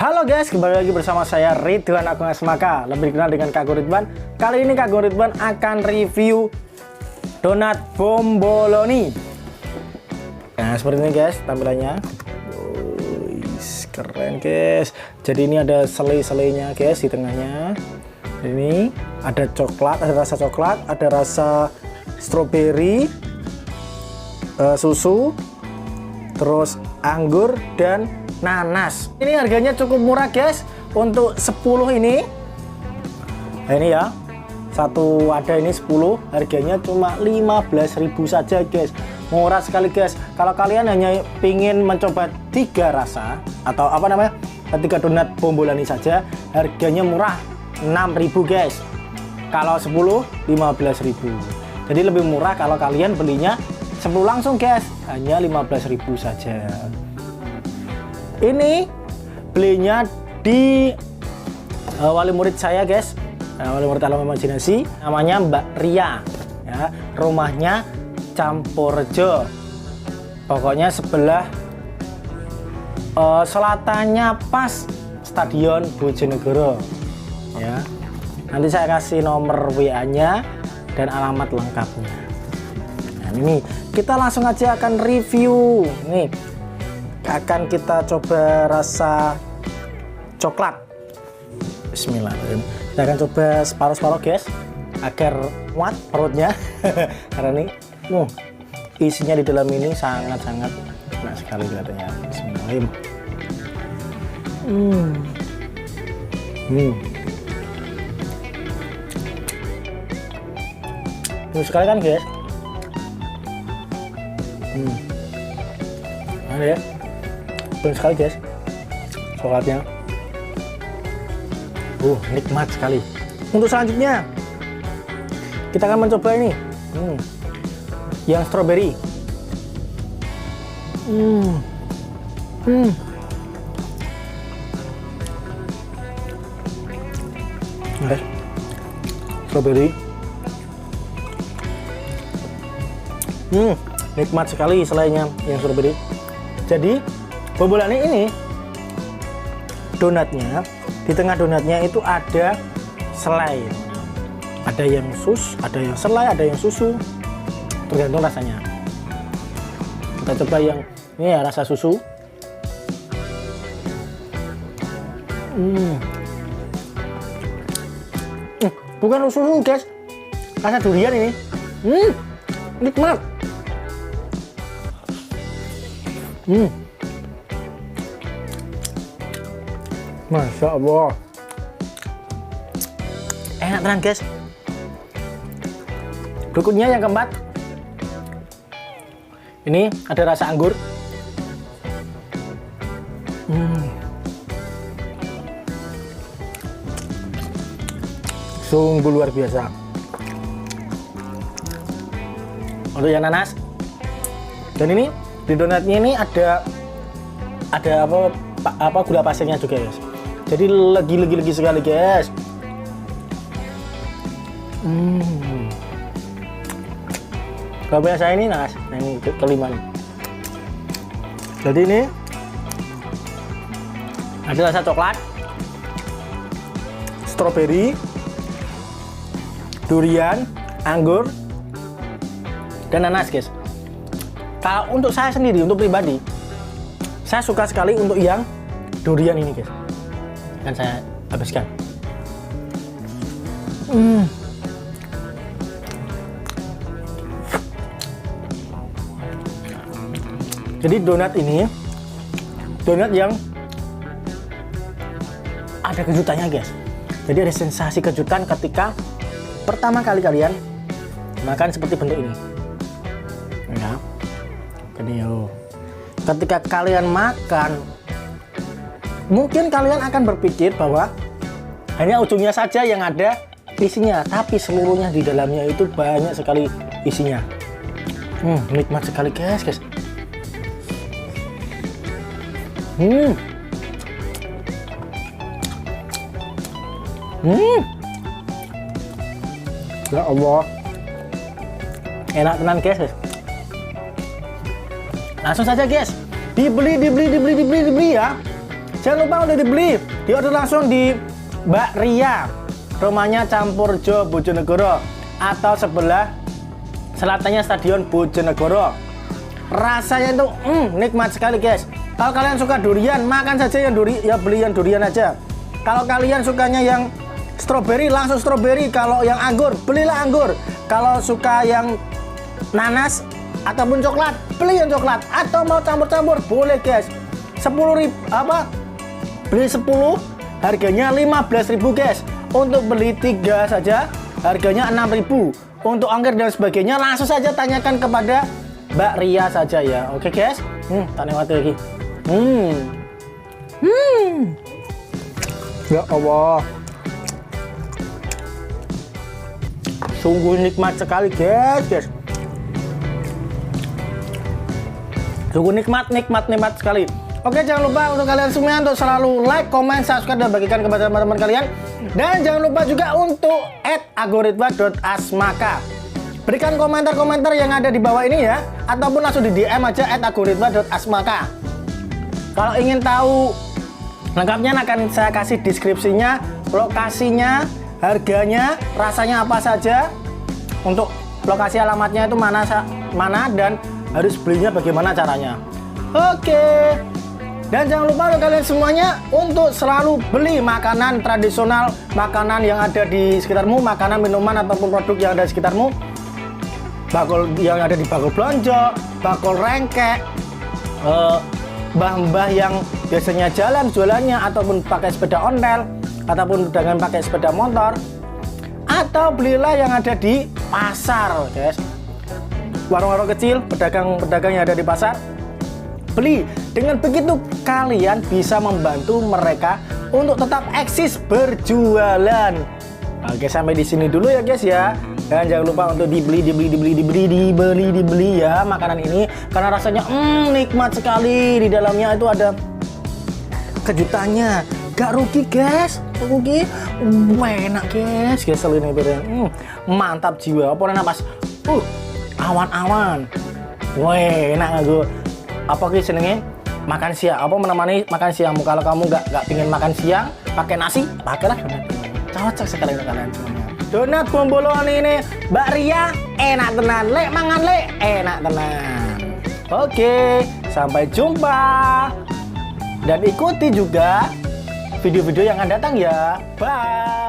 Halo guys, kembali lagi bersama saya Ridwan Agung Asmaka, lebih dikenal dengan Kak Ridwan. Kali ini Kak Ridwan akan review donat bomboloni. Nah, seperti ini guys tampilannya. Keren guys. Jadi ini ada selai-selainya guys di tengahnya. Ini ada coklat, ada rasa coklat, ada rasa stroberi, susu, terus anggur dan nanas. Ini harganya cukup murah guys. Untuk 10 ini. Nah, ini ya. Satu ada ini 10, harganya cuma 15.000 saja guys. Murah sekali guys. Kalau kalian hanya ingin mencoba 3 rasa atau apa namanya? 3 donat bomboloni saja, harganya murah 6.000 guys. Kalau 10 15.000. Jadi lebih murah kalau kalian belinya 10 langsung guys. Hanya 15.000 saja. Ini belinya di wali murid saya guys, wali murid Alam Imajinasi, namanya Mbak Ria ya, rumahnya Campurjo, pokoknya sebelah selatannya pas Stadion Bojonegoro ya. Nanti saya kasih nomor WA nya dan alamat lengkapnya. Nah, ini kita langsung aja akan review. Nih akan kita coba rasa coklat. Bismillahirrahmanirrahim. Kita akan coba separuh-separuh guys agar muat perutnya. Karena ini isinya di dalam ini sangat-sangat enak sekali kelihatannya. Bismillahirrahmanirrahim. Ini sekali kan guys. Ada ya. Benar sekali guys coklatnya. Nikmat sekali. Untuk selanjutnya kita akan mencoba ini yang strawberry. Oke. Strawberry. Nikmat sekali selainya yang strawberry. Jadi bomboloni ini donatnya, di tengah donatnya itu ada selai. Ada yang ada yang selai, ada yang susu. Tergantung rasanya. Kita coba yang ini ya, rasa susu. Bukan susu guys, rasa durian ini. Nikmat. Masya Allah, enak tenan guys. Berikutnya yang keempat, ini ada rasa anggur. Sungguh luar biasa. Untuk yang nanas, dan ini di donatnya ini ada apa gula pasirnya juga guys. Jadi legi sekali guys. Kalau biasa ini nanas, yang kelima nih. Jadi ini ada rasa coklat, stroberi, durian, anggur, dan nanas guys. Kalau untuk saya sendiri, untuk pribadi, saya suka sekali untuk yang durian ini guys. Dan saya habiskan. Jadi donat ini donat yang ada kejutannya guys. Jadi ada sensasi kejutan ketika pertama kali kalian makan seperti bentuk ini ya. Ketika kalian makan, mungkin kalian akan berpikir bahwa hanya ujungnya saja yang ada isinya, tapi seluruhnya di dalamnya itu banyak sekali isinya. Nikmat sekali guys. Ya Allah, enak tenan guys. Langsung saja guys, dibeli ya. Jangan lupa untuk dibeli, diorder langsung di Mbak Ria, rumahnya Campurjo Bojonegoro, atau sebelah selatannya Stadion Bojonegoro. Rasanya itu nikmat sekali guys. Kalau kalian suka durian, makan saja yang beli yang durian aja. Kalau kalian sukanya yang stroberi, langsung stroberi. Kalau yang anggur, belilah anggur. Kalau suka yang nanas ataupun coklat, beli yang coklat. Atau mau campur-campur, boleh guys. 10.000 beli 10, harganya 15.000 guys. Untuk beli 3 saja harganya 6.000. Untuk ongkir dan sebagainya langsung saja tanyakan kepada Mbak Ria saja ya. Oke guys. Tak lewat lagi. Ya Allah, sungguh nikmat sekali guys. Sungguh nikmat sekali. Oke, jangan lupa untuk kalian semua untuk selalu like, comment, subscribe, dan bagikan kepada teman-teman kalian. Dan jangan lupa juga untuk @algoritma.asmaka. Berikan komentar-komentar yang ada di bawah ini ya, ataupun langsung di DM aja @algoritma.asmaka. Kalau ingin tahu lengkapnya akan saya kasih deskripsinya, lokasinya, harganya, rasanya apa saja. Untuk lokasi alamatnya itu mana dan harus belinya bagaimana caranya. Oke. Dan jangan lupa untuk kalian semuanya untuk selalu beli makanan tradisional, makanan yang ada di sekitarmu, makanan, minuman, ataupun produk yang ada di sekitarmu. Bakul yang ada di bakul blonjo, bakul rengkek, mbah-mbah yang biasanya jalan jualannya, ataupun pakai sepeda ontel, ataupun dengan pakai sepeda motor, atau belilah yang ada di pasar guys. Warung-warung kecil, pedagang-pedagang yang ada di pasar, beli. Dengan begitu kalian bisa membantu mereka untuk tetap eksis berjualan. Oke, sampai di sini dulu ya guys ya. Dan jangan lupa untuk dibeli ya makanan ini, karena rasanya nikmat sekali. Di dalamnya itu ada kejutannya. Gak rugi guys, rugi. Enak guys, selalu ini mantap jiwa. Apa napas? Awan-awan. Enak gue. Apa sih senengnya? Makan siang, apa menemani makan siangmu. Kalau kamu nggak pingin makan siang pakai nasi, pakailah donat. Cocok sekali untuk kalian semuanya. Donat bombolon ini Mbak Ria enak tenan, lek mangan lek enak tenan. Oke, sampai jumpa. Dan ikuti juga video-video yang akan datang ya. Bye.